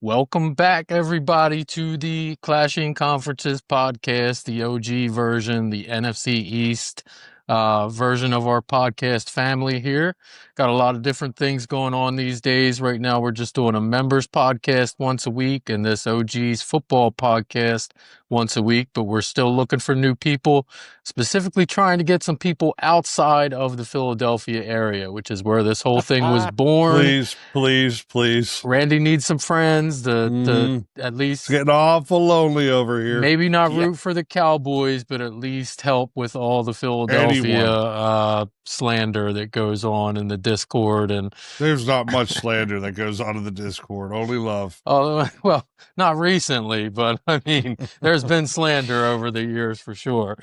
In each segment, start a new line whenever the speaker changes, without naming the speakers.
Welcome back, everybody, to the Clashing Conferences podcast, the OG version, the NFC East version of our podcast family here. Got a lot of different things going on these days. Right now, we're just doing a members podcast once a week and this OG's football podcast once a week, but we're still looking for new people, specifically trying to get some people outside of the Philadelphia area, which is where this whole thing was born.
Please.
Randy needs some friends to at
It's
least
getting awful lonely over here.
maybe not root for the Cowboys, but at least help with all the Philadelphia slander that goes on in the Discord. And
There's not much slander that goes on in the Discord. Only love.
oh, well, not recently, but I mean, there's been slander over the years for sure.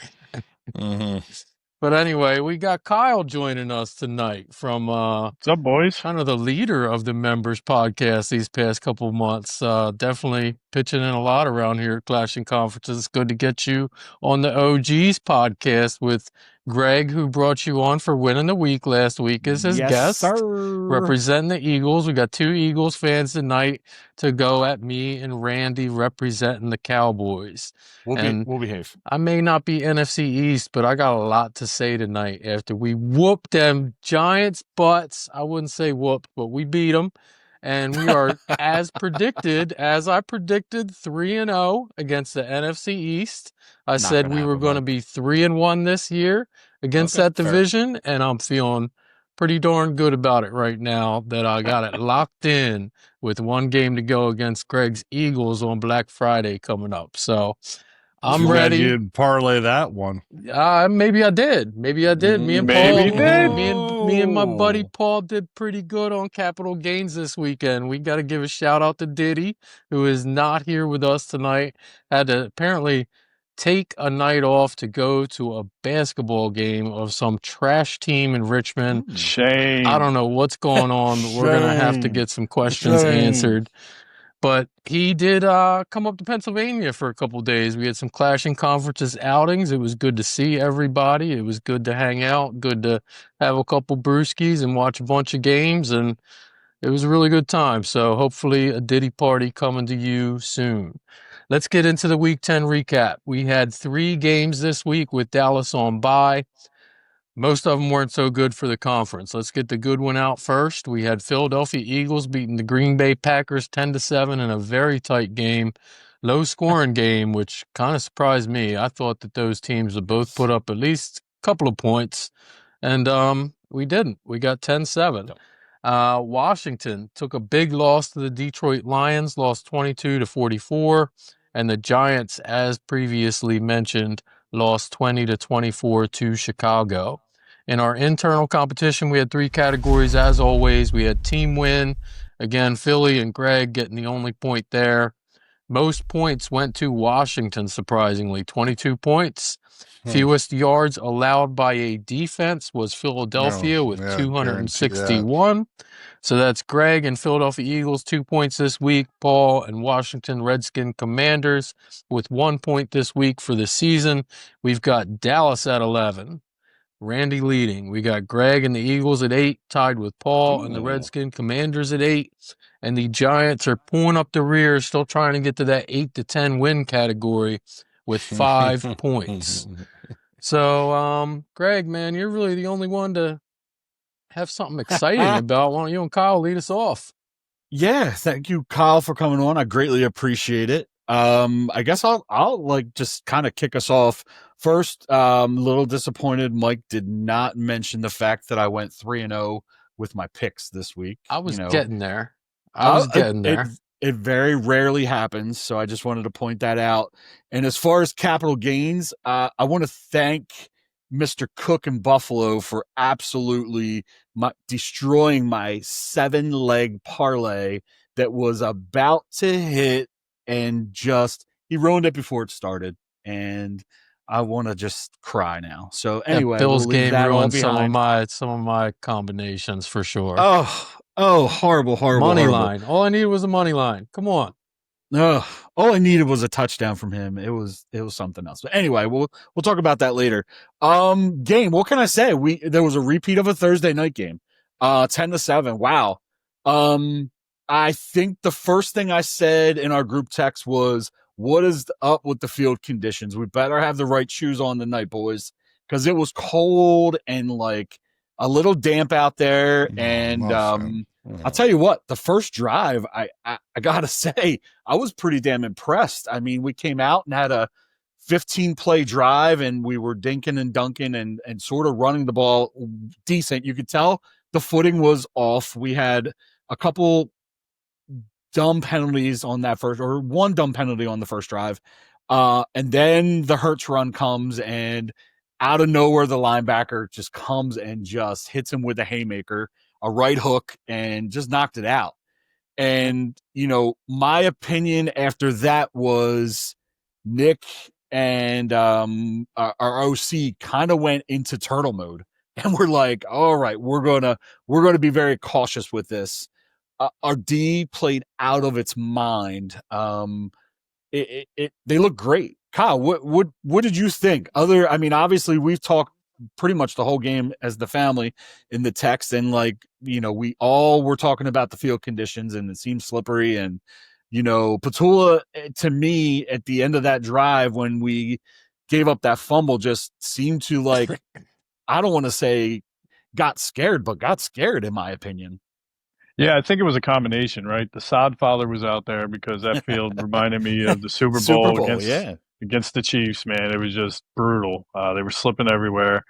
But anyway, we got Kyle joining us tonight from
What's up, boys?
kind of the leader of the members podcast these past couple of months. Definitely pitching in a lot around here at Clashing Conferences. It's good to get you on the OGs podcast with Greg, who brought you on for Win in the Week last week as his guest.
Sir.
Representing the Eagles. We got two Eagles fans tonight to go at me and Randy representing the Cowboys.
We'll behave.
I may not be NFC East, but I got a lot to say tonight after we whooped them Giants' butts. I wouldn't say whooped, but we beat them. And we are, as I predicted, 3-0 against the NFC East. I said we were going to be 3-1 this year against that division, and I'm feeling pretty darn good about it right now that I got it locked in with one game to go against Greg's Eagles on Black Friday coming up. So I'm ready.
You'd parlay that one.
Maybe I did. Me and
Maybe
Paul,
you did.
me and my buddy Paul did pretty good on capital gains this weekend. We got to give a shout out to Diddy, who is not here with us tonight. Had to apparently take a night off to go to a basketball game of some trash team in Richmond.
Shame.
I don't know what's going on. But we're gonna have to get some questions answered. But he did come up to Pennsylvania for a couple of days. We had some Clashing Conferences outings. It was good to see everybody. It was good to hang out, good to have a couple brewskis and watch a bunch of games. And it was a really good time. So hopefully a Diddy party coming to you soon. Let's get into the Week 10 recap. We had 3 games this week with Dallas on bye. Most of them weren't so good for the conference. Let's get the good one out first. We had Philadelphia Eagles beating the Green Bay Packers 10-7 in a very tight game, low-scoring game, which kind of surprised me. I thought that those teams would both put up at least a couple of points, and we didn't. We got 10-7. Washington took a big loss to the Detroit Lions, lost 22-44, and the Giants, as previously mentioned, lost 20-24 to Chicago. In our internal competition, we had 3 categories. As always, we had team win. Again, Philly and Greg getting the only point there. Most points went to Washington, surprisingly, 22 points. Fewest yards allowed by a defense was Philadelphia with 261. So that's Greg and Philadelphia Eagles, 2 points this week. Paul and Washington Redskin Commanders with 1 point this week for the season. We've got Dallas at 11. Randy leading. We got Greg and the Eagles at 8, tied with Paul and the Redskin Commanders at 8. And the Giants are pulling up the rear, still trying to get to that 8-10 win category with 5 points. So, Greg, man, you're really the only one to have something exciting about. Why don't you and Kyle lead us off?
Yeah, thank you, Kyle, for coming on. I greatly appreciate it. I guess I'll like just kind of kick us off. First, a little disappointed Mike did not mention the fact that I went 3-0 with my picks this week.
I was getting there.
It very rarely happens, so I just wanted to point that out. And as far as capital gains, I want to thank Mr. Cook in Buffalo for absolutely destroying my 7-leg parlay that was about to hit, and just he ruined it before it started, and I want to just cry now. So anyway,
Bills game ruined some of my combinations for sure.
Oh, horrible.
Money line. All I needed was a money line. Come on.
All I needed was a touchdown from him. It was something else. But anyway, we'll talk about that later. Game. What can I say? There was a repeat of a Thursday night game. 10-7. Wow. I think the first thing I said in our group text was, what is up with the field conditions? We better have the right shoes on tonight, boys, because it was cold and like a little damp out there. And I'll tell you what, the first drive, I gotta say, I was pretty damn impressed. I mean, we came out and had a 15 play drive, and we were dinking and dunking and sort of running the ball decent. You could tell the footing was off. We had a couple dumb penalties on that first, or one dumb penalty on the first drive. And then the Hurts run comes, and out of nowhere, the linebacker just comes and just hits him with a haymaker, a right hook, and just knocked it out. And, you know, my opinion after that was Nick and our OC kind of went into turtle mode. And we're like, all right, we're gonna be very cautious with this. Our D played out of its mind. They look great. Kyle, what did you think? I mean, obviously we've talked pretty much the whole game as the family in the text, and like, you know, we all were talking about the field conditions, and it seemed slippery. And, you know, Petula, to me, at the end of that drive when we gave up that fumble, just seemed to, like, I don't want to say got scared, but got scared, in my opinion.
Yeah, I think it was a combination, right? The sod father was out there because that field reminded me of the Super Bowl, against the Chiefs, man. It was just brutal. They were slipping everywhere.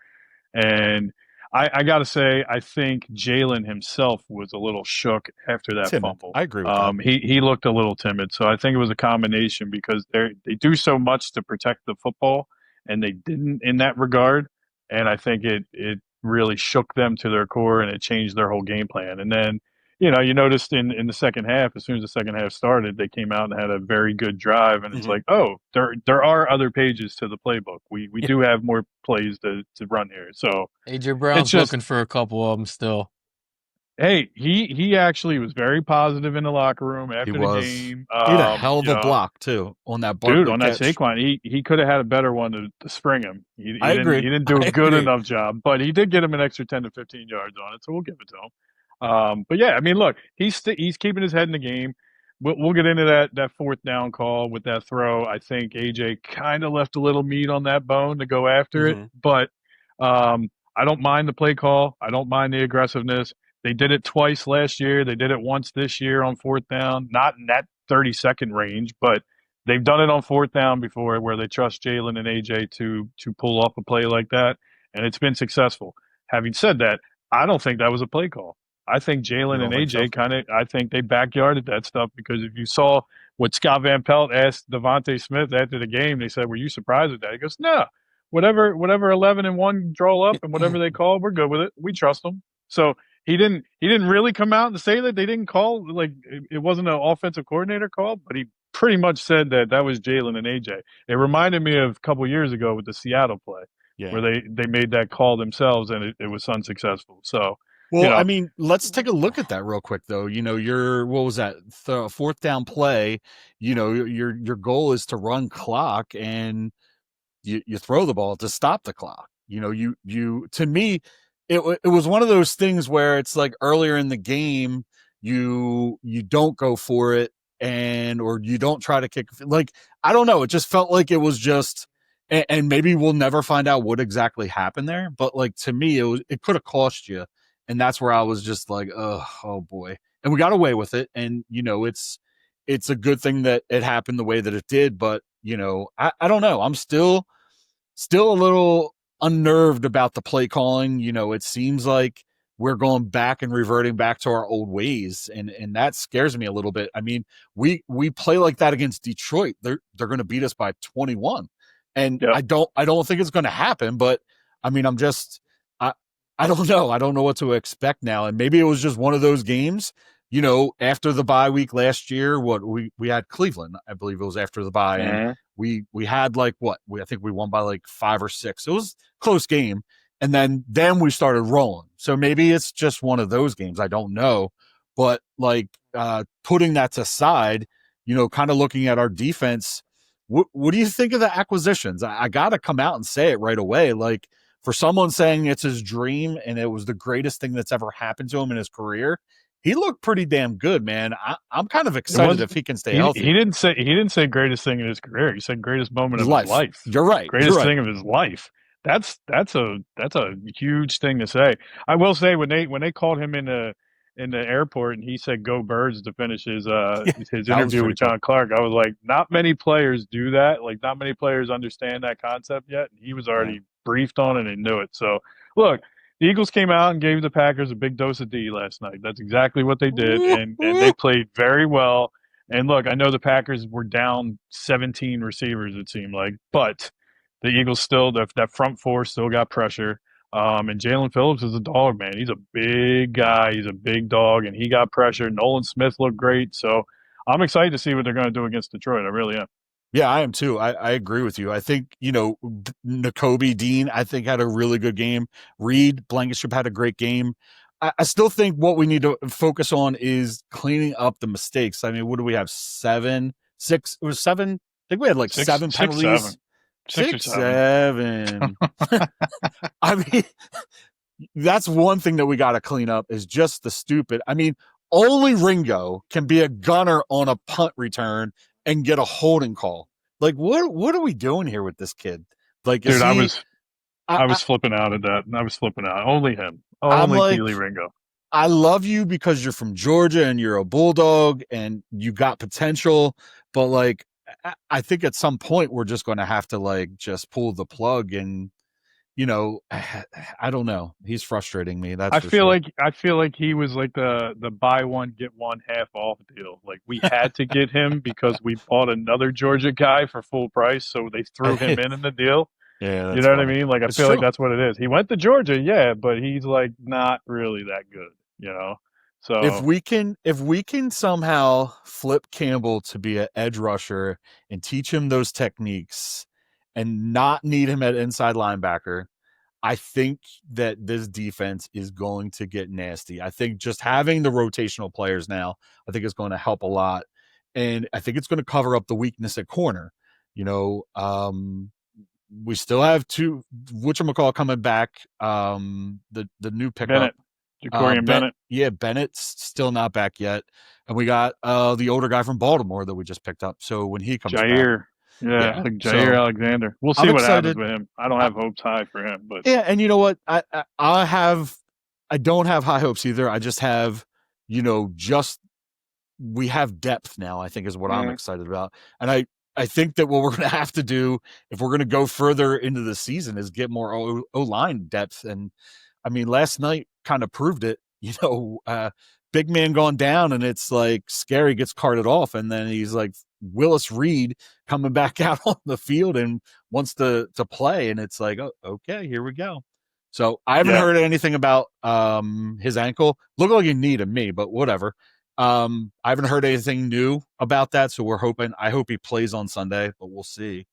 And I got to say, I think Jalen himself was a little shook after that fumble.
I agree with that.
He looked a little timid. So I think it was a combination because they do so much to protect the football, and they didn't in that regard. And I think it really shook them to their core, and it changed their whole game plan. And then, you know, you noticed in the second half, as soon as the second half started, they came out and had a very good drive. And it's like, oh, there are other pages to the playbook. We do have more plays to run here. So
AJ Brown's looking for a couple of them still.
Hey, he actually was very positive in the locker room after the game.
He had a hell of a block too on that
dude, on that Saquon. He could have had a better one to spring him. He
agree.
He didn't do a good enough job, but he did get him an extra 10 to 15 yards on it, so we'll give it to him. But yeah, I mean, look, he's keeping his head in the game. We'll get into that fourth down call with that throw. I think AJ kind of left a little meat on that bone to go after it, but I don't mind the play call. I don't mind the aggressiveness. They did it twice last year. They did it once this year on fourth down, not in that 30-second range, but they've done it on fourth down before where they trust Jalen and AJ to pull off a play like that, and it's been successful. Having said that, I don't think that was a play call. I think Jalen and AJ I think they backyarded that stuff, because if you saw what Scott Van Pelt asked Devontae Smith after the game, they said, were you surprised at that? He goes, no, whatever 11 and 1 draw up and whatever they call, we're good with it. We trust them. So he didn't really come out and say that they didn't call, like it wasn't an offensive coordinator call, but he pretty much said that was Jalen and AJ. It reminded me of a couple years ago with the Seattle play where they made that call themselves and it was unsuccessful. So,
well,
you know,
I mean, let's take a look at that real quick, though. You know, what was that fourth down play? You know, your goal is to run clock, and you throw the ball to stop the clock. You know, you to me, it was one of those things where it's like earlier in the game, you don't go for it, or you don't try to kick. Like, I don't know. It just felt like it was just, and maybe we'll never find out what exactly happened there. But like, to me, it could have cost you. And that's where I was just like, oh boy. And we got away with it. And, you know, it's a good thing that it happened the way that it did. But, you know, I don't know. I'm still a little unnerved about the play calling. You know, it seems like we're going back and reverting back to our old ways. And that scares me a little bit. I mean, we play like that against Detroit. They're going to beat us by 21. And I don't think it's going to happen. But I mean, I don't know. I don't know what to expect now. And maybe it was just one of those games, you know, after the bye week last year, we had Cleveland, I believe it was after the bye. And we had like I think we won by like 5 or 6. It was a close game. And then we started rolling. So maybe it's just one of those games. I don't know. But like putting that aside, you know, kind of looking at our defense, what do you think of the acquisitions? I got to come out and say it right away. Like, for someone saying it's his dream and it was the greatest thing that's ever happened to him in his career, he looked pretty damn good, man. I'm kind of excited if he can stay healthy.
He didn't say greatest thing in his career. He said greatest moment of his life.
You're right.
Greatest thing of his life. That's a huge thing to say. I will say when they called him in the airport and he said "Go Birds" to finish his interview with John Clark, I was like, not many players do that. Like, not many players understand that concept yet. And he was already briefed on it and knew it. So look, the Eagles came out and gave the Packers a big dose of D last night. That's exactly what they did, and they played very well. And look, I know the Packers were down 17 receivers, it seemed like, but the Eagles still, that front four still got pressure. And Jalen Phillips is a dog, man. He's a big guy. He's a big dog, and he got pressure. Nolan Smith looked great. So I'm excited to see what they're going to do against Detroit. I really am.
Yeah, I am too. I agree with you. I think, Nakobe Dean, I think, had a really good game. Reed Blankenship had a great game. I still think what we need to focus on is cleaning up the mistakes. I mean, what do we have? 7, 6? It was 7. I think we had like 7 penalties.
6 or 7.
I mean, that's one thing that we got to clean up is just the stupid. I mean, only Ringo can be a gunner on a punt return and get a holding call. Like, what are we doing here with this kid? Like,
dude, I was flipping out at that. I was flipping out. Only him. Only Keely Ringo.
I love you because you're from Georgia and you're a Bulldog and you got potential, but like, I think at some point we're just going to have to like just pull the plug and, I don't know. He's frustrating me. I feel
like he was like the buy one get one half off deal. Like, we had to get him because we bought another Georgia guy for full price, so they threw him in the deal.
Yeah,
you know what I mean? Like, I feel like that's what it is. He went to Georgia, yeah, but he's like not really that good, So
if we can somehow flip Campbell to be an edge rusher and teach him those techniques and not need him at inside linebacker, I think that this defense is going to get nasty. I think just having the rotational players now, I think is going to help a lot. And I think it's going to cover up the weakness at corner. We still have whatchamacall coming back. The new pickup.
Bennett.
Yeah, Bennett's still not back yet. And we got the older guy from Baltimore that we just picked up. So when he comes
back.
Yeah,
like Jair Alexander. We'll see what happens with him. I don't have hopes high for him, but
yeah, and you know what? I don't have high hopes either. I just have, we have depth now, I think is what I'm excited about. And I think that what we're going to have to do if we're going to go further into the season is get more O-line depth. And I mean, last night kind of proved it, big man gone down and it's like Scary gets carted off. And then he's like Willis Reed coming back out on the field and wants to play. And it's like, oh, okay, here we go. So I haven't heard anything about his ankle. Looked like a knee to me, but whatever. I haven't heard anything new about that. So I hope he plays on Sunday, but we'll see.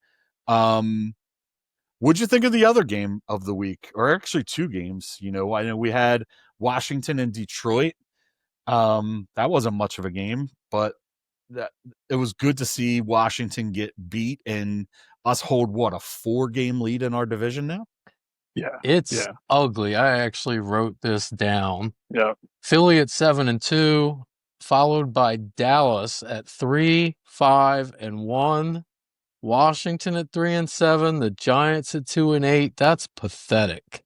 What'd you think of the other game of the week, or actually 2 games? I know we had Washington and Detroit. That wasn't much of a game, but it was good to see Washington get beat and us hold a 4-game lead in our division now.
Yeah,
it's ugly. I actually wrote this down.
Yeah,
Philly at 7-2, followed by Dallas at 3-5-1. Washington at 3-7, the Giants at 2-8. That's pathetic.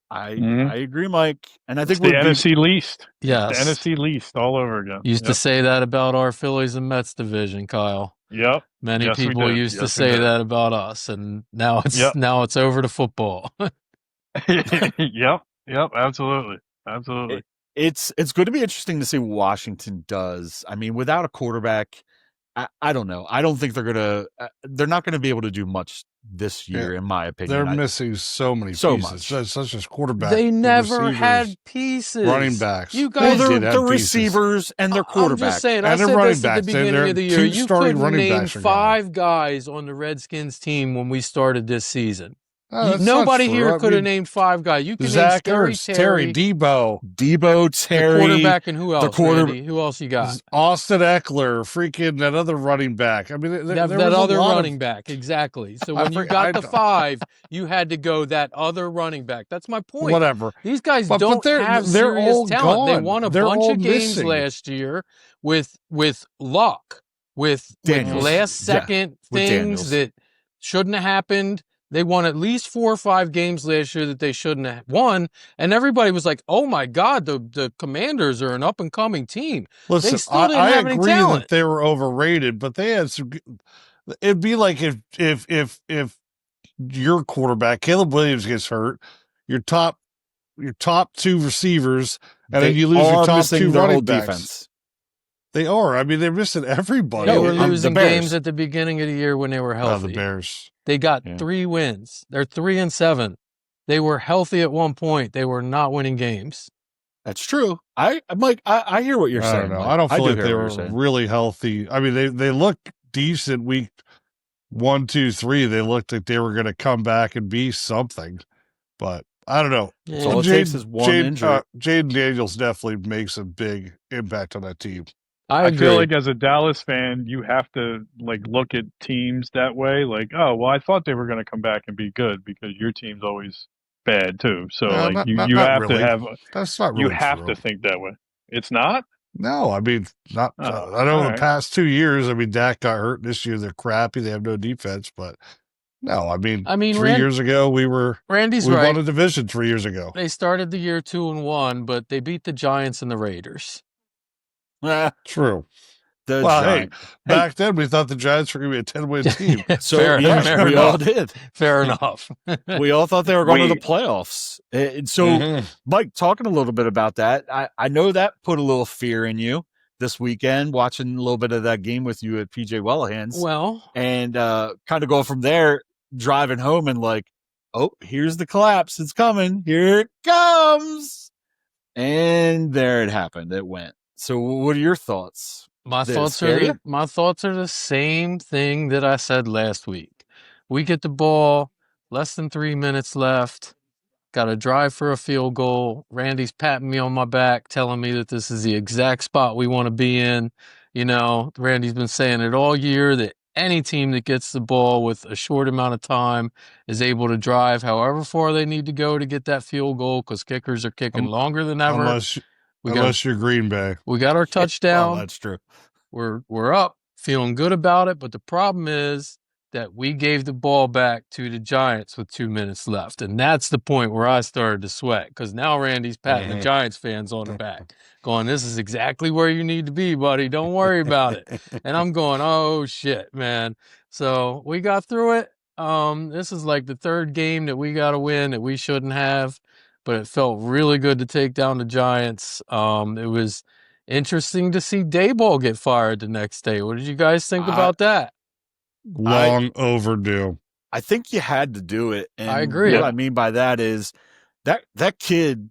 I agree, Mike. And I think
the NFC least.
Yes.
The NFC least all over again.
Used to say that about our Phillies and Mets division, Kyle.
Yep.
Many people used to say that about us, and now it's over to football.
Yep, absolutely.
It's going to be interesting to see what Washington does. I mean, without a quarterback, I don't know. I don't think they're not going to be able to do much this year, in my opinion.
They're missing so many pieces, such as quarterback.
They never had pieces.
Running backs.
You guys,
they're receivers and they're quarterbacks.
I'm just saying, I said this at the beginning of the year. You couldn't name 5 guys on the Redskins team when we started this season.
Oh, that's
Nobody
not true.
here
I
could have
mean,
named 5 guys. You can name
Zach
Scary
Ertz, Terry Debo,
Debo,
the
Terry,
quarterback, and who else?
quarter-
Randy? Who else you got?
Austin Eckler, freaking that other running back. I mean, there
That
was
other
a lot
running
of,
back, exactly. So
I
when you
forget-
got
I
the
don't-
5, you had to go that other running back. That's my point.
whatever.
These guys
But
don't have
they're
serious
all
talent. They
gone.
won a
They're
bunch
all
of games
missing.
last year with luck, with
Daniels.
last second
with
things
Daniels.
that shouldn't have happened. They won at least 4 or 5 games last year that they shouldn't have won, and everybody was like, "Oh my God, the Commanders are an up and coming team."
Listen,
They still didn't
I
have any
agree
talent.
that they were overrated, but they had some. It'd be like if your quarterback Caleb Williams gets hurt, your top 2 receivers, and then you lose your top 2
their
running
whole
backs.
defense.
They are. I mean, they're missing everybody.
They
No,
were
the
losing
Bears.
games at the beginning of the year when they were healthy.
The Bears.
They got
Yeah.
3 wins. They're 3-7. They were healthy at one point. They were not winning games.
That's true. I'm like, I hear what you're
I
saying.
don't know.
Mike.
I don't feel
do
like
hear
they
what
were
you're saying.
really healthy. I mean, they look decent week 1, 2, 3. They looked like they were going to come back and be something, but I don't know.
That's all it takes is one injury.
Jaden Daniels definitely makes a big impact on that team.
I agree.
feel like as a Dallas fan, you have to look at teams that way. Like, oh, well, I thought they were going to come back and be good because your team's always bad too. So you
not
have
really.
to have
That's not
you
really
have
true.
to think that way. It's not.
No, I mean, not.
Oh,
I know
all
the
right.
past 2 years. I mean, Dak got hurt this year. They're crappy. They have no defense. But no, I mean 3 years ago we
Randy's
we
right.
won a division 3 years ago.
They started the year 2-1, but they beat the Giants and the Raiders.
True.
The
Well,
Giant.
back then we thought the Giants were going to be a 10-win team.
So
Fair
we
enough.
all did.
Fair enough.
We all thought they were going to the playoffs. And so,
Mhm.
Mike, talking a little bit about that, I know that put a little fear in you this weekend, watching a little bit of that game with you at PJ Wellahan's.
Well,
and kind of go from there, driving home and like, oh, here's the collapse. It's coming. Here it comes. And there it happened. It went. So what are your thoughts?
my
Did it
thoughts
scare you?
my thoughts are the same thing that I said last week. We get the ball, less than 3 minutes left. Got to drive for a field goal. Randy's patting me on my back, telling me that this is the exact spot we want to be in. You know, Randy's been saying it all year that any team that gets the ball with a short amount of time is able to drive however far they need to go to get that field goal because kickers are kicking longer than ever.
Unless you're Green Bay.
We got our touchdown.
Well, that's true.
We're up, feeling good about it, but the problem is that we gave the ball back to the Giants with 2 minutes left, and that's the point where I started to sweat because now Randy's patting the Giants fans on the back, going, "This is exactly where you need to be, buddy. Don't worry about it." And I'm going, "Oh shit, man!" So we got through it. This is like the 3rd game that we got to win that we shouldn't have, but it felt really good to take down the Giants. It was interesting to see Dayball get fired the next day. What did you guys think about that?
Long overdue.
I think you had to do it. And
I agree.
What I mean by that is that kid,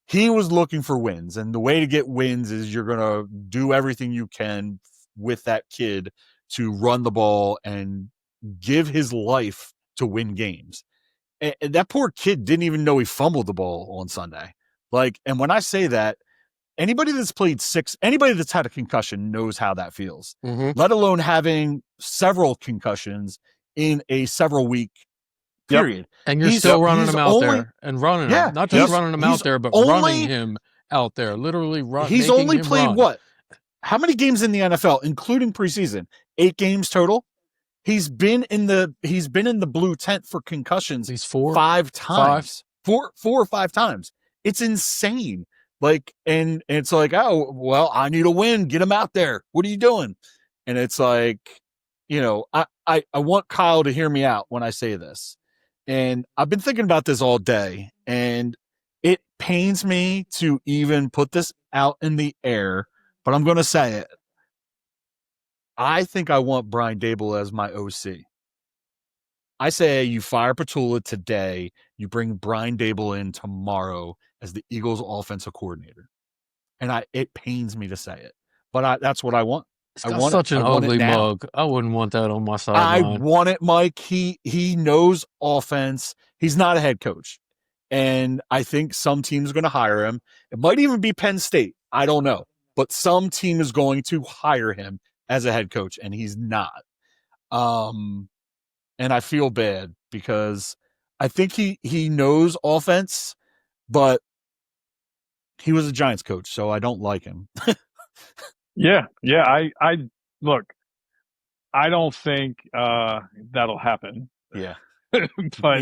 he was looking for wins. And the way to get wins is you're going to do everything you can with that kid to run the ball and give his life to win games. And that poor kid didn't even know he fumbled the ball on Sunday. And when I say that, anybody that's anybody that's had a concussion knows how that feels, let alone having several concussions in a several week period.
And you're still running him out there and running him. Not just running him out there, but running him out there, literally running.
He's only played what? How many games in the NFL, including preseason? 8 games total. He's been in the blue tent for concussions.
He's
5 times. 4 or 5 times. It's insane. And it's like, oh, well, I need a win. Get him out there. What are you doing? And it's like, I want Kyle to hear me out when I say this. And I've been thinking about this all day, and it pains me to even put this out in the air, but I'm going to say it. I think I want Brian Daboll as my OC. I say you fire Petula today, you bring Brian Daboll in tomorrow as the Eagles offensive coordinator. And it pains me to say it, but that's what I want.
He's got such an ugly mug. I wouldn't want that on my sideline.
I want it, Mike. He knows offense. He's not a head coach. And I think some team's going to hire him. It might even be Penn State. I don't know. But some team is going to hire him as a head coach, and he's not. And I feel bad because I think he knows offense, but he was a Giants coach, so I don't like him.
Yeah. I look, I don't think that'll happen.
Yeah.
But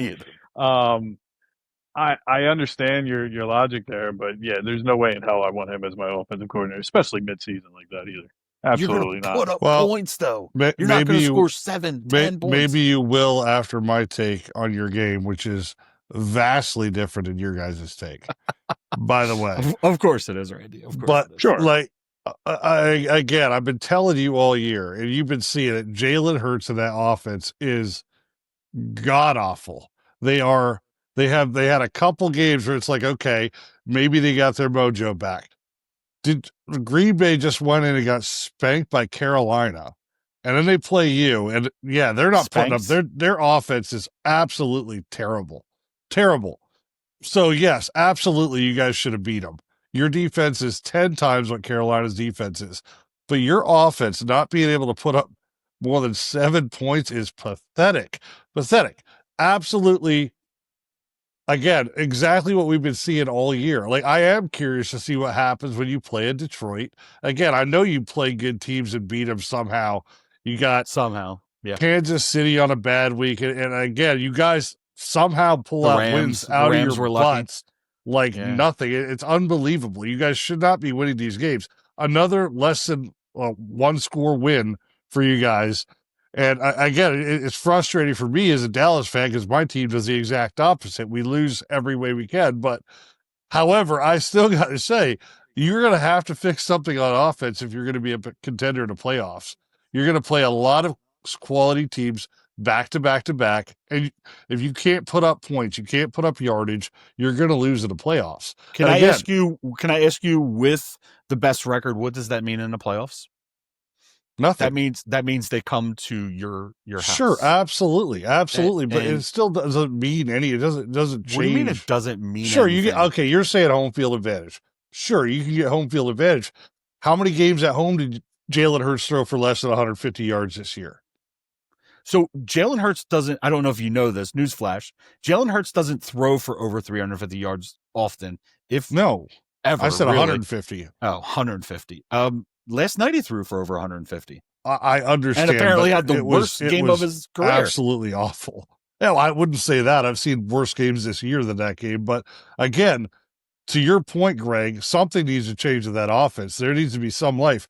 I understand your logic there, but yeah, there's no way in hell I want him as my offensive coordinator, especially midseason like that either. Absolutely not.
Put up points though. You're not going to score 7, 10 points.
Maybe you will after my take on your game, which is vastly different than your guys' take. By the way,
of course it is, Randy. Of course,
but sure. Like I've been telling you all year, and you've been seeing it. Jalen Hurts and that offense is god awful. They had a couple games where it's like, okay, maybe they got their mojo back. Did Green Bay just went in and got spanked by Carolina, and then they play you, and yeah, they're not putting up their offense is absolutely terrible. So yes, absolutely, you guys should have beat them. Your defense is 10 times what Carolina's defense is, but your offense not being able to put up more than 7 points is pathetic. Absolutely. Again, exactly what we've been seeing all year. Like, I am curious to see what happens when you play in Detroit. Again, I know you play good teams and beat them somehow. You got Kansas City on a bad week. And again, you guys somehow pull out wins out of your butts like nothing. It's unbelievable. You guys should not be winning these games. Another less than one score win for you guys. And again, it's frustrating for me as a Dallas fan because my team does the exact opposite. We lose every way we can. But however, I still got to say, you're going to have to fix something on offense if you're going to be a contender in the playoffs. You're going to play a lot of quality teams back to back to back. And if you can't put up points, you can't put up yardage, you're going to lose in the playoffs.
Can I ask you with the best record, what does that mean in the playoffs?
Nothing.
That means they come to your house.
Sure, absolutely, but it still doesn't mean any. It doesn't change.
What do you mean it doesn't mean?
Sure,
anything?
you get You're saying home field advantage. Sure, you can get home field advantage. How many games at home did Jalen Hurts throw for less than 150 yards this year?
So Jalen Hurts doesn't. I don't know if you know this. Newsflash: Jalen Hurts doesn't throw for over 350 yards often. Ever.
I said 150.
Oh, 150. Last night he threw for over 150.
I understand.
And apparently had the worst game of his career.
Absolutely awful. No, I wouldn't say that. I've seen worse games this year than that game. But again, to your point, Greg, something needs to change in that offense. There needs to be some life.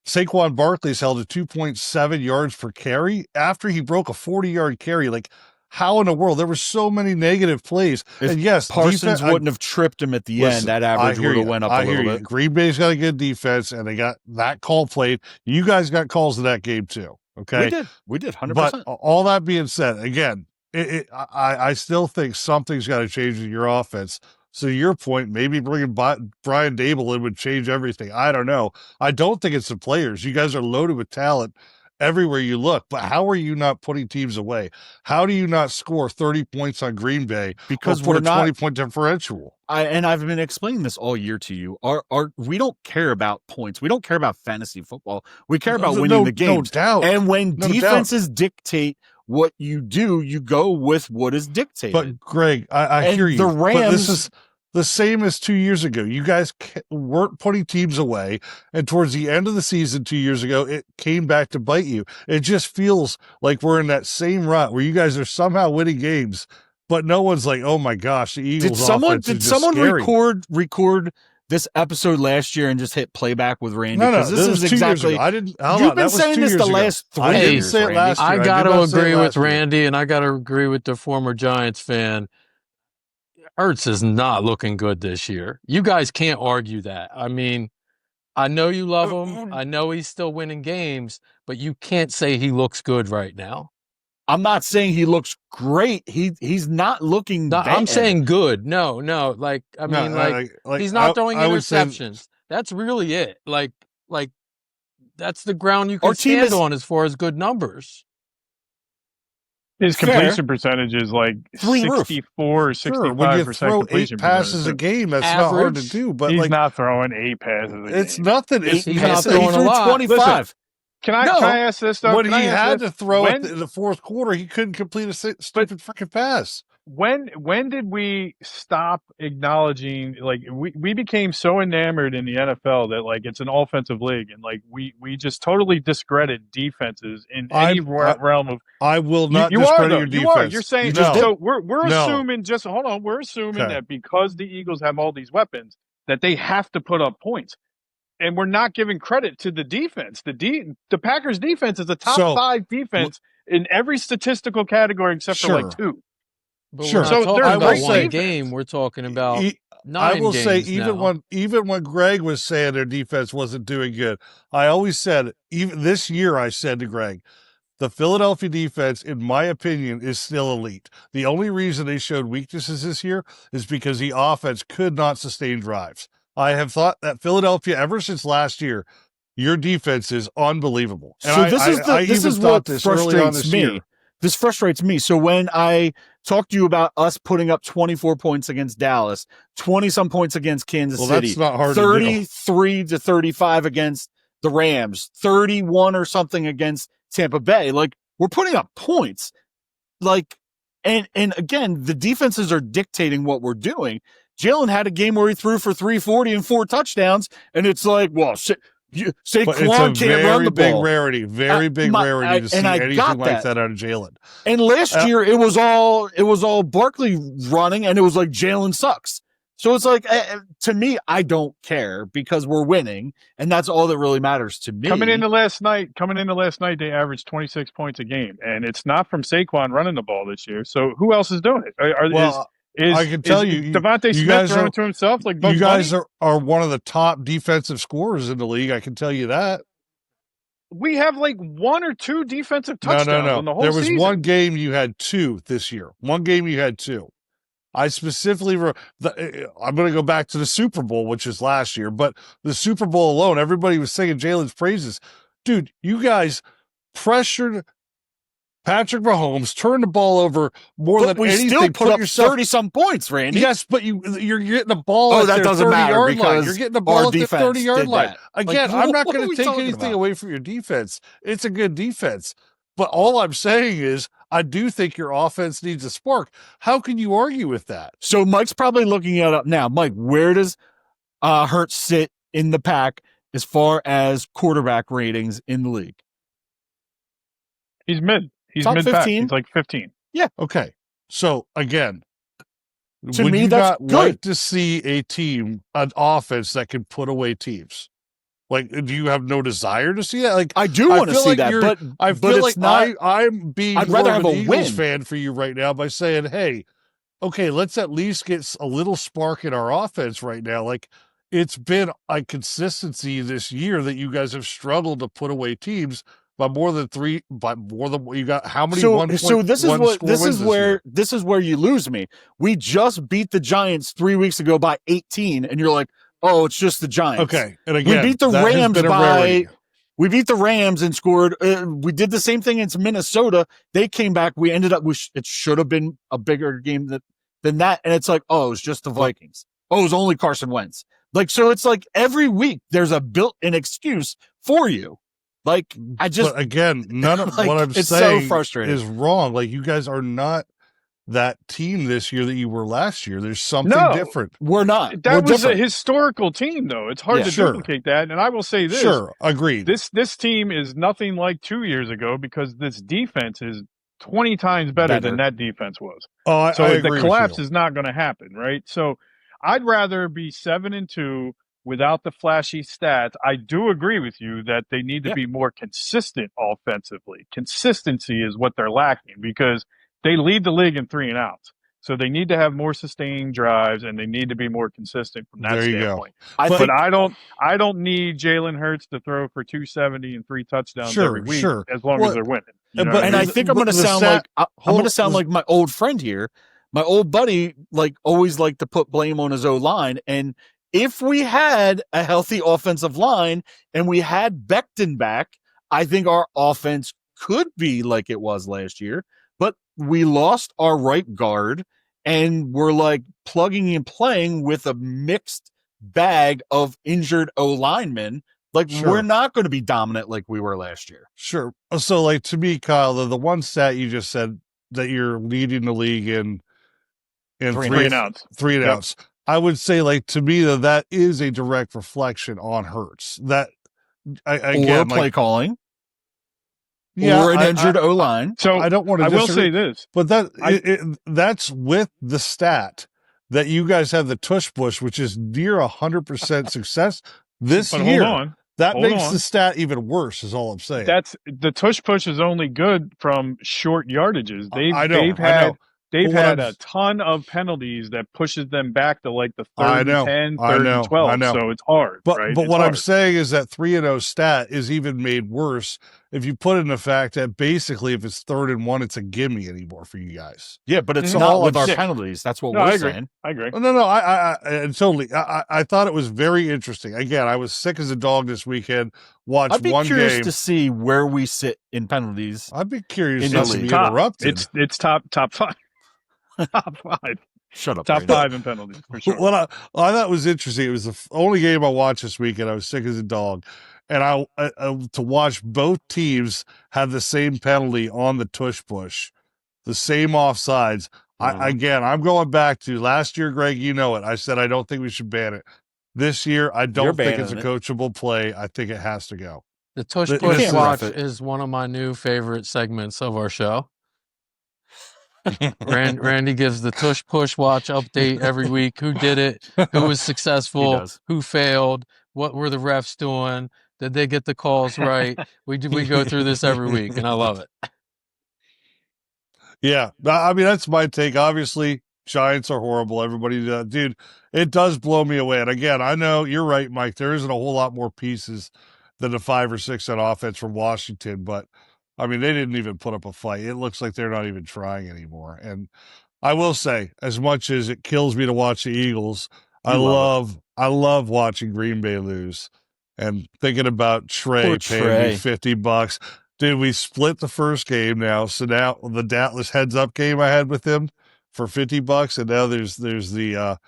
Saquon Barkley's held at 2.7 yards per carry after he broke a 40-yard carry. Like, how in the world? There were so many negative plays.
If
and yes,
Parsons wouldn't have tripped him at the end, that average would have went up a little bit.
Green Bay's got a good defense, and they got that call played. You guys got calls in that game too. Okay,
we did 100%.
But all that being said, again, I still think something's got to change in your offense. So to your point, maybe bringing Brian Dable in would change everything. I don't know. I don't think it's the players. You guys are loaded with talent everywhere you look, but how are you not putting teams away? How do you not score 30 points on Green Bay
because
we're not 20-point differential?
I've been explaining this all year to you. We don't care about points. We don't care about fantasy football. We care about winning the games.
No doubt.
And when defenses dictate what you do, you go with what is dictated.
But Greg, I hear you.
The Rams,
but this is the same as 2 years ago. You guys weren't putting teams away, and towards the end of the season 2 years ago, it came back to bite you. It just feels like we're in that same rut where you guys are somehow winning games, but no one's like, "Oh my gosh, the Eagles!"
Did someone record this episode last year and just hit playback with Randy?
No,
this is
2
exactly.
Years ago. I didn't.
You've been saying this the last 3 years.
I got to agree with Randy, and I got to agree with the former Giants fan. Hurts is not looking good this year. You guys can't argue that. I mean, I know you love him. I know he's still winning games, but you can't say he looks good right now.
I'm not saying he looks great. He's not looking bad.
I'm saying good. No. Like, I mean, he's not throwing interceptions. That's really it. Like that's the ground you
Our
can
team
stand
is-
on as far as good numbers.
His completion percentage is like
Through the roof.
64 or
Sure, when you
65%
throw 8
completion
passes a
percentage.
game, that's not hard to
Average.
do. But
He's
like,
not throwing 8 passes a
it's
game.
nothing. It's
He's not
nothing.
throwing a
threw
lot.
25.
Can I ask this though?
When
Can
he
I ask
had
this?
to throw
When-
it in the fourth quarter, he couldn't complete a stupid freaking pass.
When did we stop acknowledging, like, we became so enamored in the NFL that like it's an offensive league, and like we just totally discredit defenses in any realm of.
I will not
You
discredit
are,
your
though.
defense.
You are. You're saying so. We're assuming. Just hold on. We're assuming
Okay.
that because the Eagles have all these weapons, that they have to put up points, and we're not giving credit to the defense. The Packers defense is a top 5 defense in every statistical category except for like 2.
But
Sure.
we're not
So
talking
they're
about
great
one
defense.
game. We're talking about 9
I will say
games
even when Greg was saying their defense wasn't doing good, I always said, even this year I said to Greg, the Philadelphia defense, in my opinion, is still elite. The only reason they showed weaknesses this year is because the offense could not sustain drives. I have thought that Philadelphia, ever since last year, your defense is unbelievable. And
So this is what frustrates me.
Year.
This frustrates me. So when I talked to you about us putting up 24 points against Dallas, 20-some points against Kansas City,
that's not hard
33 to 35 against the Rams, 31 or something against Tampa Bay, like, we're putting up points. Like, and again, the defenses are dictating what we're doing. Jalen had a game where he threw for 340 and 4 touchdowns, and it's like, well, Saquon can't run the ball.
Very big rarity to see anything like that out of Jalen.
And last year it was all Barkley running, and it was like Jalen sucks. So it's like, to me, I don't care because we're winning, and that's all that really matters to me.
Coming into last night, they averaged 26 points a game, and it's not from Saquon running the ball this year. So who else is doing it?
I can tell you,
Devontae Smith throwing to himself like Bugs
you guys
Bunny?
are one of the top defensive scorers in the league. I can tell you that.
We have like 1 or 2 defensive touchdowns on the whole season.
There was one game you had 2 this year. One game you had 2. I specifically, I'm going to go back to the Super Bowl, which is last year, but the Super Bowl alone, everybody was singing Jalen's praises. Dude, you guys pressured Patrick Mahomes, turned the ball over more than anything.
We still put up 30-some points, Randy.
Yes, but you're getting the ball at
that
their 30-yard line. You're getting the ball at the 30-yard line. Again, I'm not going to take anything away from your defense. It's a good defense. But all I'm saying is I do think your offense needs a spark. How can you argue with that?
So Mike's probably looking it up now. Mike, where does Hurts sit in the pack as far as quarterback ratings in the league?
He's mid. He's
top
mid-pack.
15?
He's like 15.
Yeah.
Okay. So, again,
to
would
me,
you
that's
not
good.
like to see a team, an offense that can put away teams? Like, do you have no desire to see that? Like,
I do want to see that, but
I feel like
not,
I'm being
I'd
more
rather
of
have
an
a
Eagles
win.
fan for you right now by saying, hey, okay, let's at least get a little spark in our offense right now. Like, it's been a consistency this year that you guys have struggled to put away teams by more than what you got. How many?
So this is where you lose me. We just beat the Giants 3 weeks ago by 18, and you're like, oh, it's just the Giants.
Okay, and again,
we beat the Rams we beat the Rams and scored. We did the same thing in Minnesota. They came back. We ended up. It should have been a bigger game than that. And it's like, oh, it's just the Vikings. Oh, it was only Carson Wentz. Like, so it's like every week there's a built-in excuse for you. Like, but
again, none of
like,
what I'm
it's
saying
so frustrating.
Is wrong. Like, you guys are not that team this year that you were last year. There's something different.
We're not.
That
we're
was
different.
a historical team, though. It's hard to duplicate that. And I will say this.
Sure, agreed.
This team is nothing like 2 years ago because this defense is 20 times better than that defense was.
Oh,
so
I
the
agree
collapse
with you.
is not going to happen, right? So I'd rather be 7-2 without the flashy stats. I do agree with you that they need to be more consistent offensively. Consistency is what they're lacking because they lead the league in 3 and outs. So they need to have more sustained drives, and they need to be more consistent from that standpoint. But I don't need Jalen Hurts to throw for 270 and 3 touchdowns every week as long as they're winning. You know
I think I'm going to sound like my old friend here. My old buddy always liked to put blame on his O-line, and if we had a healthy offensive line and we had Becton back, I think our offense could be like it was last year. But we lost our right guard, and we're like plugging and playing with a mixed bag of injured O-linemen. Like, we're not going to be dominant like we were last year.
Sure. So, like, to me, Kyle, the one stat you just said that you're leading the league in
three and outs.
Outs. I would say, like, to me, that is a direct reflection on Hurts. That, again,
or play calling.
Yeah,
or an injured O-line.
So I don't want to disagree,
will say this.
But that's with the stat that you guys have the tush push, which is near 100% success this year.
Hold on.
That makes the stat even worse, is all I'm saying.
That's the tush push is only good from short yardages. They've had a ton of penalties that pushes them back to like the 3rd and 10, 3rd and 12. So it's hard.
But
right?
what I'm saying is that 3-0 stat is even made worse if you put in the fact that basically if it's 3rd and 1, it's a gimme anymore for you guys.
Yeah, but it's not with our penalties. That's what we're saying.
I agree.
No, I totally. I thought it was very interesting. Again, I was sick as a dog this weekend. I'd
be curious to see where we sit in penalties.
I'd be curious not to be interrupted.
It's top 5. Top 5.
Shut up.
Top 5 in penalties for sure.
What I thought was interesting. It was the only game I watched this weekend. I was sick as a dog, and I to watch both teams have the same penalty on the tush push, the same offsides. I'm going back to last year, Greg. You know it. I said I don't think we should ban it. This year, I don't think it's a coachable play. I think it has to go.
The tush push watch is one of my new favorite segments of our show. Randy gives the tush push watch update every week. Who did it? Who was successful? Who failed? What were the refs doing? Did they get the calls right? We go through this every week, and I love it.
Yeah, I mean that's my take. Obviously, Giants are horrible. Everybody, dude, it does blow me away. And again, I know you're right, Mike. There isn't a whole lot more pieces than the 5 or 6 on offense from Washington, but I mean, they didn't even put up a fight. It looks like they're not even trying anymore. And I will say, as much as it kills me to watch the Eagles, I love watching Green Bay lose and thinking about Trey paying me $50. Dude, we split the first game now. So now the Dallas heads up game I had with him for $50, and now there's the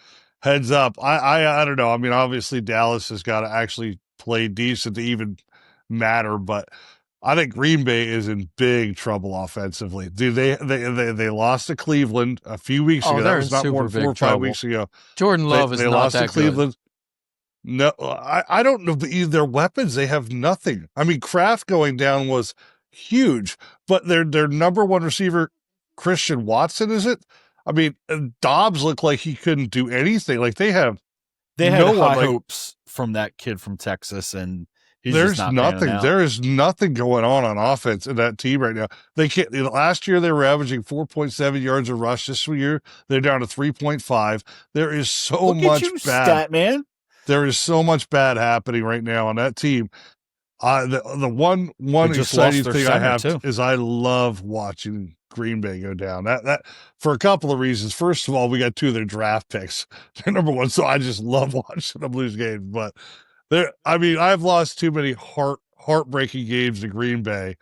heads up. I don't know. I mean, obviously Dallas has got to actually play decent to even matter, but I think Green Bay is in big trouble offensively. Dude, they lost to Cleveland a few weeks ago. That was not more than 4 or 5 weeks ago.
Jordan Love is not
lost
that
to Cleveland.
Good.
No, I don't know their weapons. They have nothing. I mean, Kraft going down was huge, but their number one receiver, Christian Watson, is it? I mean, Dobbs looked like he couldn't do anything. Like they had
high hopes from that kid from Texas, and
there's nothing. There is nothing going on offense in that team right now. They can't. Last year they were averaging 4.7 yards a rush. This year they're down to 3.5. There is so much bad.
Stat man.
There is so much bad happening right now on that team. The one exciting thing I have is I love watching Green Bay go down. That for a couple of reasons. First of all, we got 2 of their draft picks. They're number 1, so I just love watching them lose games. But I've lost too many heartbreaking games to Green Bay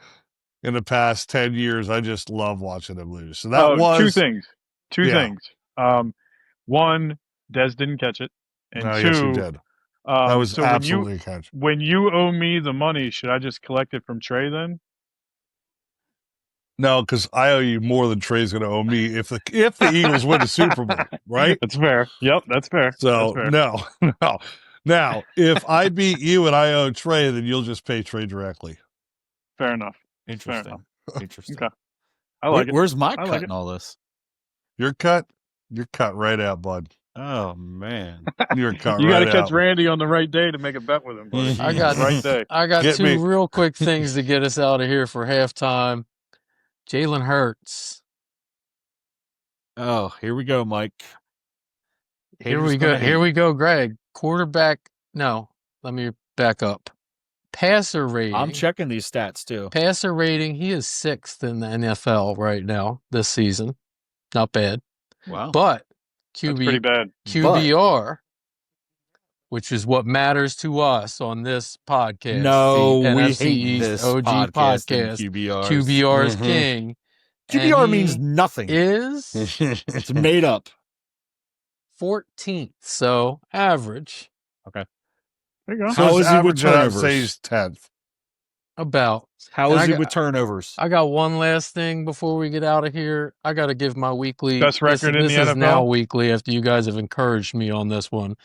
in the past 10 years. I just love watching them lose. So that was
2 things. 2 things. 1, Dez didn't catch it. And 2,
yes, he did. That was
so
absolutely a catch.
When you owe me the money, should I just collect it from Trey then?
No, because I owe you more than Trey's going to owe me if the Eagles win the Super Bowl, right?
That's fair. Yep, that's fair.
So
that's fair.
No. Now, if I beat you and I owe Trey, then you'll just pay Trey directly.
Fair enough.
Interesting. Interesting.
Okay. I like it.
Where's my cut in all this?
You're cut right out, bud.
Oh man,
you're cut.
You
got
to catch Randy on the right day to make a bet with him. Buddy.
I got
right day.
I got 2 real quick things to get us out of here for halftime. Jalen Hurts.
Oh, here we go, Mike.
Here we go, Greg. Quarterback. No, let me back up. Passer rating.
I'm checking these stats too.
Passer rating. He is 6th in the NFL right now this season. Not bad.
Wow.
But
That's pretty bad.
QBR which is what matters to us on this podcast.
No,
the
we
NFC
hate
East
this
OG
podcasting
podcast.
QBRs.
QBR's king.
QBR means nothing.
Is
it's made up.
14th, so average.
Okay. There you go.
How is he with turnovers?
Say he's 10th.
About.
How is he with turnovers?
I got one last thing before we get out of here. I got to give my weekly
best record in the NFL.
This is now weekly after you guys have encouraged me on this one.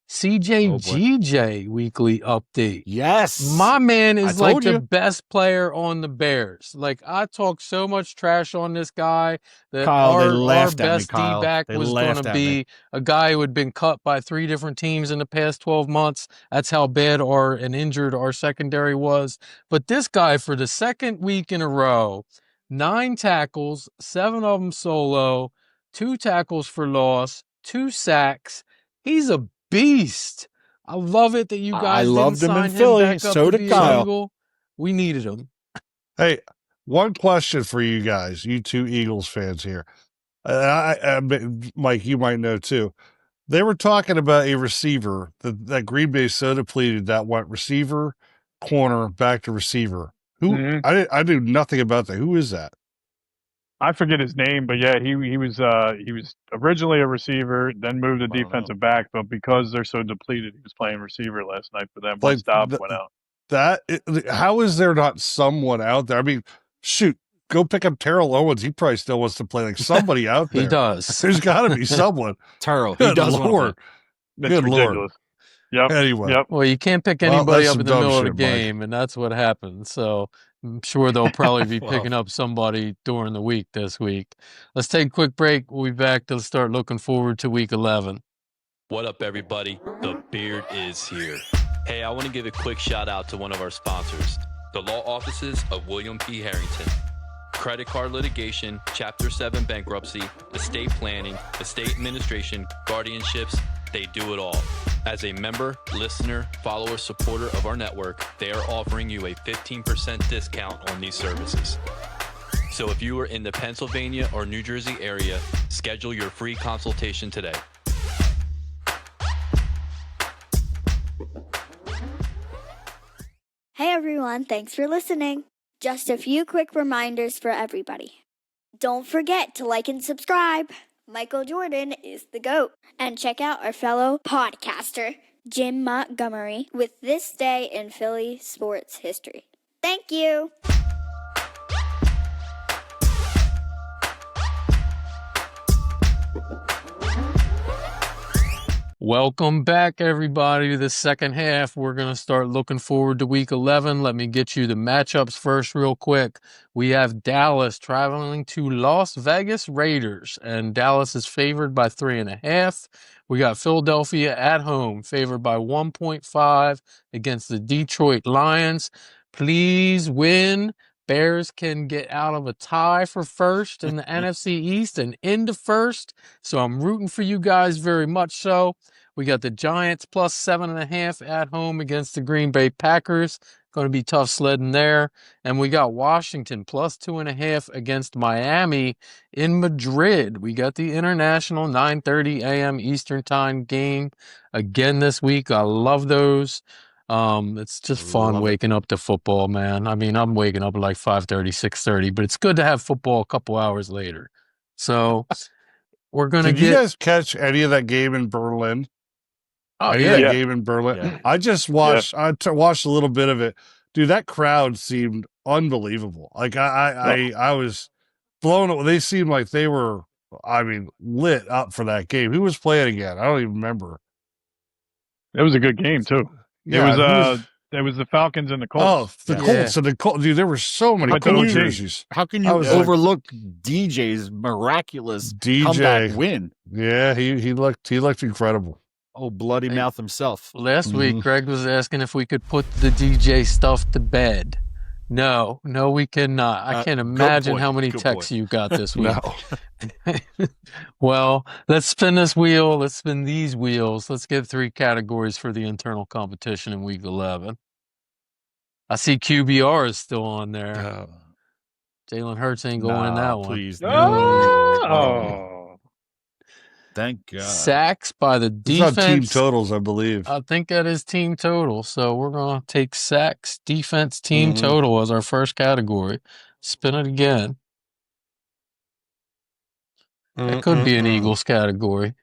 CJGJ weekly update.
Yes.
My man is like the best player on the Bears. Like, I talked so much trash on this guy that
Kyle,
our best D-back was going to be a guy who had been cut by 3 different teams in the past 12 months. That's how bad and injured our secondary was. But this guy, for the second week in a row, 9 tackles, 7 of them solo, 2 tackles for loss, 2 sacks. He's a beast. I love it that you guys
loved him in
sign
Philly.
Back up
so
to
did
be
Kyle.
Eagle. We needed him.
Hey, one question for you guys, you 2 Eagles fans here. Mike, you might know too. They were talking about a receiver that Green Bay so depleted that went receiver, corner, back to receiver. Who? I knew nothing about that. Who is that?
I forget his name, but yeah, he was originally a receiver, then moved to defensive back, but because they're so depleted, he was playing receiver last night for them. Once Dobbs went out.
How is there not someone out there? I mean, shoot, go pick up Terrell Owens. He probably still wants to play. Like somebody out there.
He does.
There's got to be someone.
Terrell, he does.
Lord.
Good
ridiculous.
Lord. Yep.
Anyway.
Yep.
Well, you can't pick anybody up in the middle of the game, and that's what happened. So I'm sure they'll probably be picking up somebody during the week this week. Let's take a quick break. We'll be back to start looking forward to week 11.
What up, everybody? The Beard is here. Hey, I want to give a quick shout out to one of our sponsors, the law offices of William P. Harrington. Credit card litigation, Chapter 7 bankruptcy, estate planning, estate administration, guardianships, they do it all. As a member, listener, follower, supporter of our network, they are offering you a 15% discount on these services. So if you are in the Pennsylvania or New Jersey area, schedule your free consultation today.
Hey everyone, thanks for listening. Just a few quick reminders for everybody. Don't forget to like and subscribe. Michael Jordan is the GOAT. And check out our fellow podcaster, Jim Montgomery, with This Day in Philly Sports History. Thank you.
Welcome back, everybody, to the second half. We're going to start looking forward to week 11. Let me get you the matchups first real quick. We have Dallas traveling to Las Vegas Raiders, and Dallas is favored by 3.5. We got Philadelphia at home, favored by 1.5 against the Detroit Lions. Please win. Bears can get out of a tie for first in the NFC East and into first. So I'm rooting for you guys very much so. We got the Giants plus 7.5 at home against the Green Bay Packers. Going to be tough sledding there. And we got Washington plus 2.5 against Miami in Madrid. We got the international 9:30 a.m. Eastern time game again this week. I love those. It's just fun waking up to football, man. I mean, I'm waking up at like 5:30, 6:30, but it's good to have football a couple hours later. So we're going to
Did you guys catch any of that game in Berlin?
Oh,
yeah. Game in Berlin. Yeah. I just watched, I watched a little bit of it. Dude, that crowd seemed unbelievable. Like I was blown away. They seemed like they were, I mean, lit up for that game. Who was playing again? I don't even remember.
It was a good game too. Yeah, it was the Falcons and the Colts.
Oh, the Colts and the Colts. Dude, there were so many Colts jerseys.
How can you overlook DJ's miraculous comeback win?
Yeah, he looked incredible.
Oh, bloody mouth himself.
Last week, Greg was asking if we could put the DJ stuff to bed. No, we cannot. I can't imagine how many texts you got this week.
No.
Well, let's spin this wheel. Let's spin these wheels. Let's get 3 categories for the internal competition in week 11. I see QBR is still on there. Jalen Hurts ain't going in that one.
Please.
Oh.
Thank God.
Sacks by the
It's on team
defense.
totals, I believe.
I think that is team total. So we're going to take sacks, defense, team total as our first category. Spin it again. That could be an Eagles category.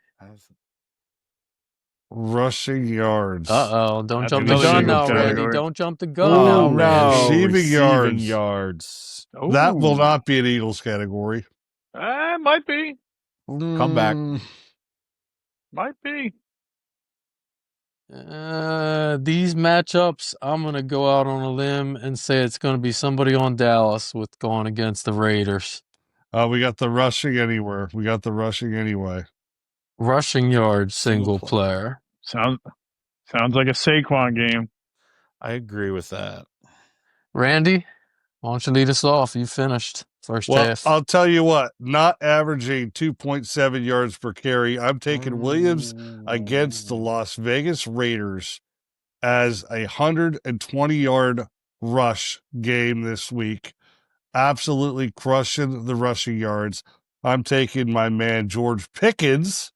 Rushing yards.
Uh-oh. Don't
That's
jump the
another
gun
Eagles
now, Randy.
category.
Don't jump the gun now,
Oh,
Randy.
no.
Receiving
yards.
That will
Ooh.
not be an Eagles category.
Might be.
Come back.
Might be.
These matchups, I'm going to go out on a limb and say it's going to be somebody on Dallas with going against the Raiders.
We got the rushing anywhere. We got the rushing anyway.
Rushing yards, single player.
Sounds like a Saquon game.
I agree with that.
Randy, why don't you lead us off? You finished first half.
I'll tell you what, not averaging 2.7 yards per carry. I'm taking Williams against the Las Vegas Raiders as a 120-yard rush game this week. Absolutely crushing the rushing yards. I'm taking my man George Pickens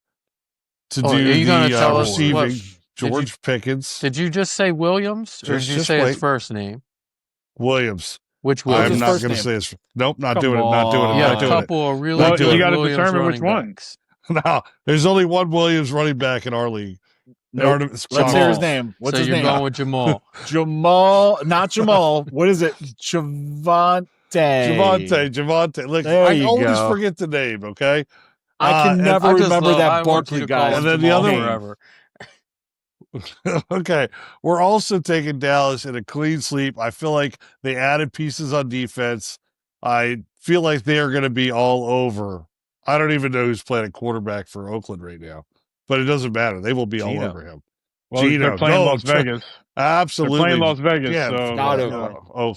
to do the receiving. George Pickens.
Did you just say Williams, or did you say his first name?
Williams.
Which Williams?
I'm not going to say his. Nope, not doing it. Not doing it.
Yeah,
not doing
a couple of really
well,
good
you got to
Williams
determine which one.
backs.
No, there's only one Williams running back in our league.
Nope. Let's hear his name. What's his name?
So you're going with Jamal.
Jamal, not Jamal. What is it? Javonte.
Look,
there
I always forget the name, okay?
I can never remember that Barkley guy.
And then the other forever. Okay, we're also taking Dallas in a clean sweep. I feel like they added pieces on defense. I feel like they are going to be all over. I don't even know who's playing at quarterback for Oakland right now, but it doesn't matter. They will be all over him.
Well, they're playing Las Vegas.
Absolutely.
They're playing Las Vegas.
Yeah,
so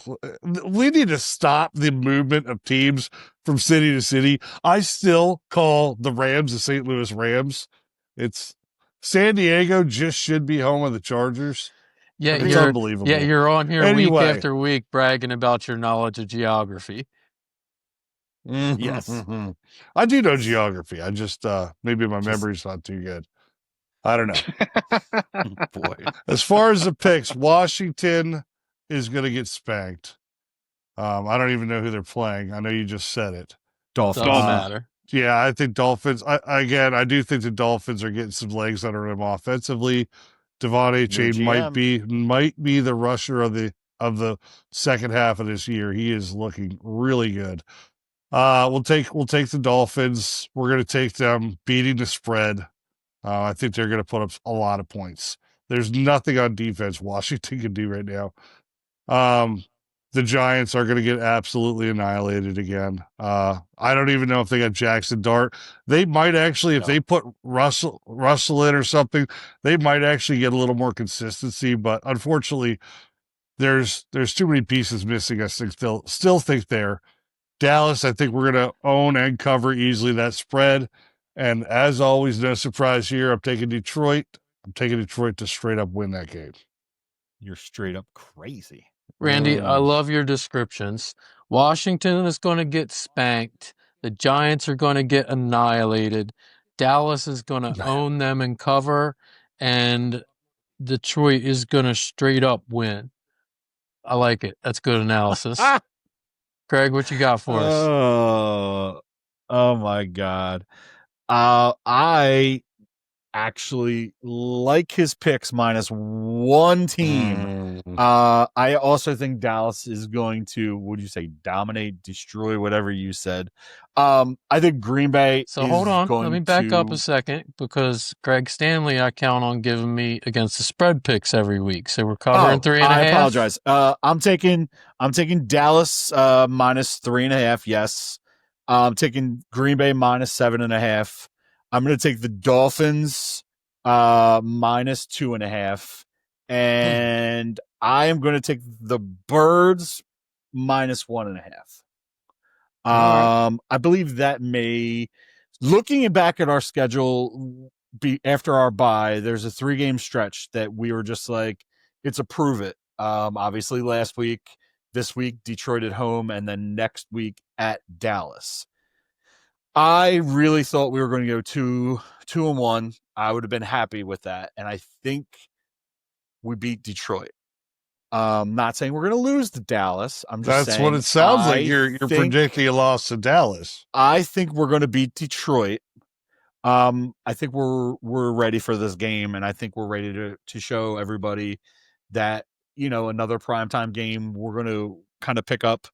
we need to stop the movement of teams from city to city. I still call the Rams the St. Louis Rams. It's San Diego just should be home of the Chargers.
Yeah,
it's unbelievable.
Yeah, you're on here
anyway.
week after week bragging about your knowledge of geography.
Yes.
I do know geography. I just maybe my memory's not too good. I don't know.
Boy.
As far as the picks, Washington is going to get spanked. I don't even know who they're playing. I know you just said it.
Dolphins.
Doesn't matter.
Yeah, I think Dolphins. I do think the Dolphins are getting some legs under them offensively. Devon Achane might be the rusher of the second half of this year. He is looking really good. We'll take the Dolphins. We're going to take them beating the spread. I think they're going to put up a lot of points. There's nothing on defense Washington can do right now. The Giants are going to get absolutely annihilated again. I don't even know if they got Jackson Dart. They might actually, if they put Russell in or something, they might actually get a little more consistency. But unfortunately, there's too many pieces missing. I still think there. Dallas, I think we're going to own and cover easily that spread. And as always, no surprise here. I'm taking Detroit. I'm taking Detroit to straight up win that game.
You're straight up crazy.
Randy, I love your descriptions. Washington is going to get spanked. The Giants are going to get annihilated. Dallas is going to own them and cover. And Detroit is going to straight up win. I like it. That's good analysis. Craig, what you got for us?
Oh my God. I actually like his picks minus one team. I also think Dallas is going to, what do you say, dominate, destroy, whatever you said. I think Green Bay
hold on. Let me back up a second, because Greg Stanley, I count on giving me against the spread picks every week. So we're covering 3.5.
I apologize. I'm taking Dallas minus 3.5. Yes. I'm taking Green Bay minus 7.5. I'm going to take the Dolphins minus 2.5, and I am going to take the Birds minus 1.5. I believe that may, looking back at our schedule, be after our bye, there's a 3-game stretch that we were just like, it's a prove it. Obviously last week, this week, Detroit at home, and then next week at Dallas. I really thought we were going to go 2-1. I would have been happy with that. And I think we beat Detroit. Not saying we're going to lose to Dallas. I'm just saying.
That's what it sounds like. You're predicting a loss to Dallas.
I think we're going to beat Detroit. I think we're ready for this game, and I think we're ready to show everybody that, another primetime game we're going to kind of pick up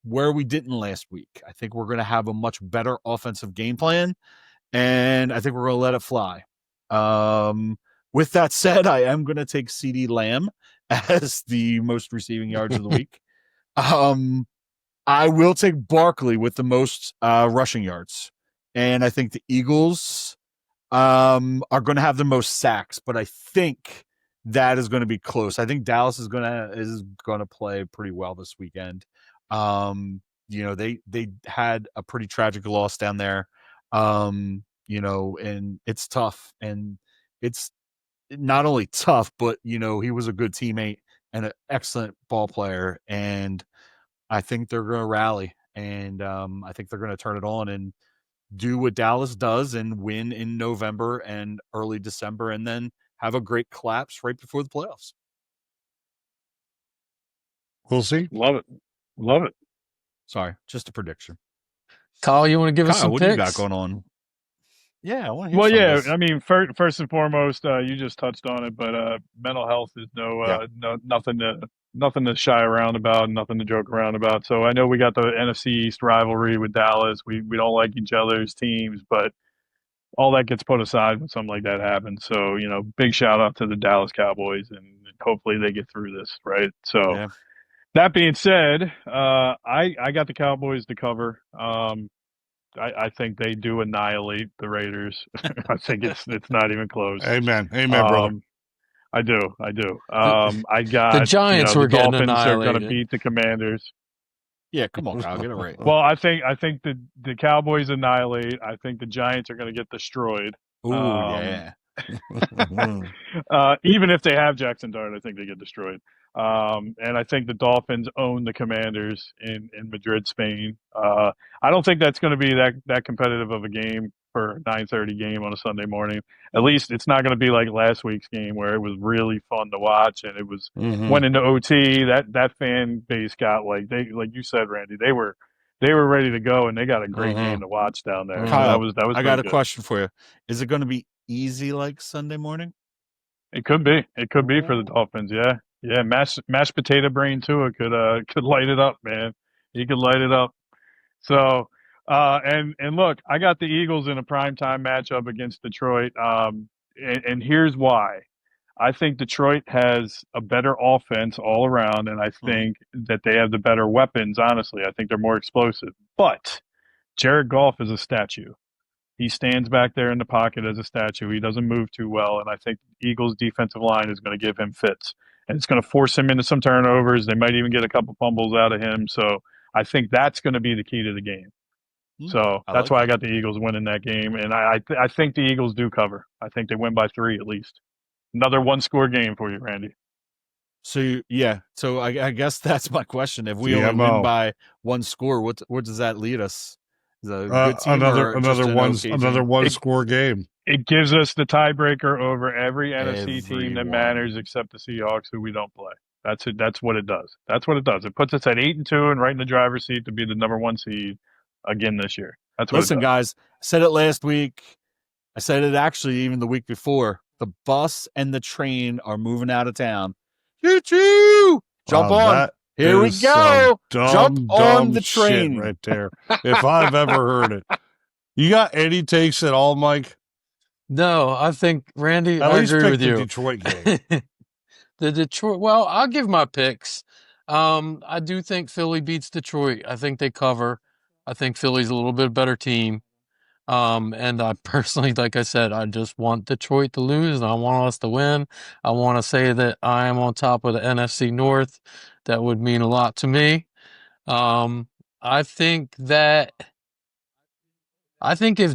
where we didn't last week. I think we're going to have a much better offensive game plan, and I think we're going to let it fly. With that said, I am going to take CeeDee Lamb as the most receiving yards of the week. I will take Barkley with the most rushing yards. And I think the Eagles are going to have the most sacks, but I think that is going to be close. I think Dallas is going to play pretty well this weekend. They had a pretty tragic loss down there. And it's tough, and it's not only tough, but he was a good teammate and an excellent ball player. And I think they're going to rally, and I think they're going to turn it on and do what Dallas does and win in November and early December, and then have a great collapse right before the playoffs.
We'll see.
Love it.
Sorry, just a prediction.
Kyle, you want to give us some
what
picks?
do you got going on? Yeah, I want to hear.
Well,
some
yeah.
of this.
I mean, first and foremost, you just touched on it, but mental health is nothing to shy around about, nothing to joke around about. So I know we got the NFC East rivalry with Dallas. We don't like each other's teams, but all that gets put aside when something like that happens. So, big shout out to the Dallas Cowboys, and hopefully they get through this, right? So That being said, I got the Cowboys to cover. I think they do annihilate the Raiders. I think it's not even close.
Amen, brother.
I do. I got
the Giants were
the
getting
Dolphins
annihilated.
are going to beat the Commanders.
Yeah, come on, Kyle, get it right.
Well, I think the Cowboys annihilate. I think the Giants are going to get destroyed.
Ooh, yeah.
Even if they have Jackson Dart, I think they get destroyed. And I think the Dolphins own the Commanders in Madrid, Spain. I don't think that's going to be that competitive of a game for a 9:30 game on a Sunday morning. At least it's not going to be like last week's game where it was really fun to watch and it was went into OT. That fan base got like you said, Randy, they were ready to go and they got a great game to watch down there.
Kyle,
So that was
I got a
good.
question for you. Is it going to be easy like Sunday morning?
It could be. It could be for the Dolphins. Yeah. Mashed potato brain too. It could light it up, man. He could light it up. So, and look, I got the Eagles in a primetime matchup against Detroit. And here's why. I think Detroit has a better offense all around, and I think that they have the better weapons, honestly. I think they're more explosive. But Jared Goff is a statue. He stands back there in the pocket as a statue. He doesn't move too well, and I think the Eagles' defensive line is going to give him fits. And it's going to force him into some turnovers. They might even get a couple fumbles out of him. So I think that's going to be the key to the game. So that's why I got the Eagles winning that game. And I think the Eagles do cover. I think they win by 3 at least. Another one-score game for you, Randy.
So, yeah. So I guess that's my question. If we only win by 1 score, where does that lead us?
Another one score game.
It gives us the tiebreaker over every NFC team that matters except the Seahawks, who we don't play. That's it. That's what it does. It puts us at 8-2 and right in the driver's seat to be the number 1 seed again this year. That's what.
Listen, guys, I said it last week. I said it actually even the week before. The bus and the train are moving out of town. Choo-choo! Jump on. Here we go. Jump on the train
right there. If I've ever heard it. You got any takes at all, Mike?
No, I think Randy.
At
I
least
agree with
the
you.
Detroit game.
The Detroit. Well, I'll give my picks. I do think Philly beats Detroit. I think they cover. I think Philly's a little bit better team. And I personally, like I said, I just want Detroit to lose and I want us to win. I want to say that I am on top of the NFC North. That would mean a lot to me. I think if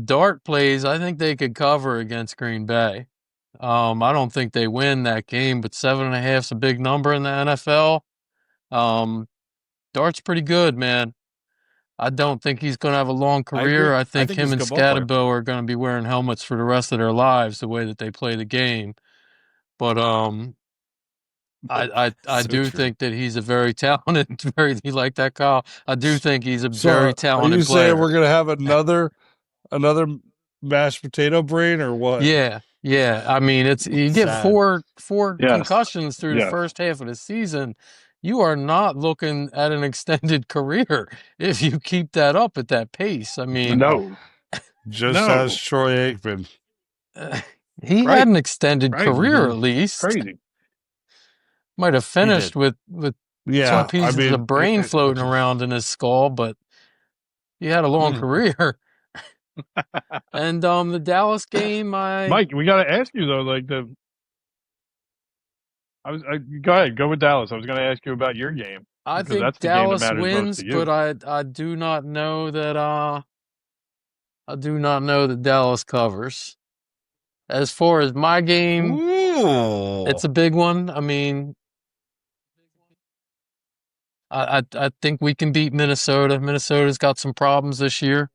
Dart plays, I think they could cover against Green Bay. I don't think they win that game, but 7.5 is a big number in the NFL. Dart's pretty good, man. I don't think he's going to have a long
I agree.
career. I
I
think
think
him
he's a
and
good ball player.
Scatterbo are going to be wearing helmets for the rest of their lives, the way that they play the game. But I
So
do
true.
think that he's a very talented, you like that, Kyle? I do think he's a
So
very
are
talented
you
player.
saying we're gonna have another mashed potato brain or what?
Yeah. I mean, you get
Sad.
four
Yes.
concussions through the
Yes.
first half of the season. You are not looking at an extended career if you keep that up at that pace. I mean,
No.
Just
No.
as Troy Aikman.
he
Right.
had an extended
Right.
career
Mhm.
at least.
Crazy.
Might have finished with
Yeah,
two pieces
I mean,
of brain floating around in his skull, but he had a long career. And the Dallas game,
Mike, we got to ask you though, like go ahead, go with Dallas. I was going to ask you about your game
I
because
think
that's the game that
Dallas
matters most
wins,
to you.
but I do not know that Dallas covers. As far as my game, it's a big one. I mean, I think we can beat Minnesota. Minnesota's got some problems this year.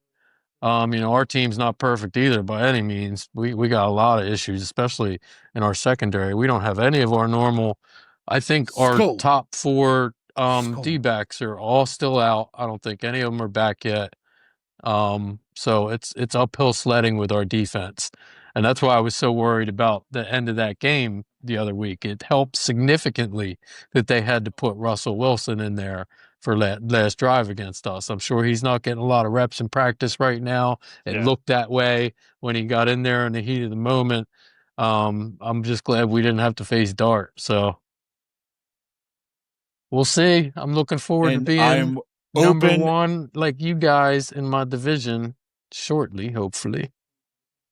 Our team's not perfect either by any means. We got a lot of issues, especially in our secondary. We don't have any of our normal. I think our top four D-backs are all still out. I don't think any of them are back yet. So it's uphill sledding with our defense. And that's why I was so worried about the end of that game the other week. It helped significantly that they had to put Russell Wilson in there for last drive against us. I'm sure he's not getting a lot of reps in practice right now. It looked that way when he got in there in the heat of the moment. I'm just glad we didn't have to face Dart. So we'll see. I'm looking forward to being number one like you guys in my division shortly, hopefully.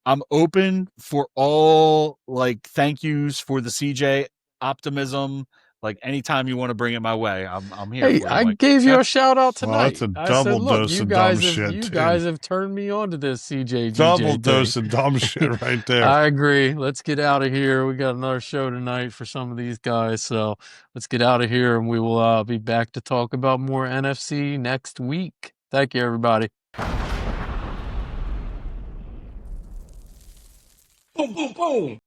I'm open for all thank yous for the CJ optimism. Like anytime you want to bring it my way, I'm here.
Hey,
for you,
I
Mike.
gave you a shout out tonight.
That's a
I
double
said, look,
dose
you
of
guys
dumb
have
shit,
you
dude.
guys have turned me on to this CJ
Double
thing.
dose of dumb shit right there.
I agree. Let's get out of here. We got another show tonight for some of these guys, so let's get out of here, and we will be back to talk about more NFC next week. Thank you, everybody.
Boom, boom, boom.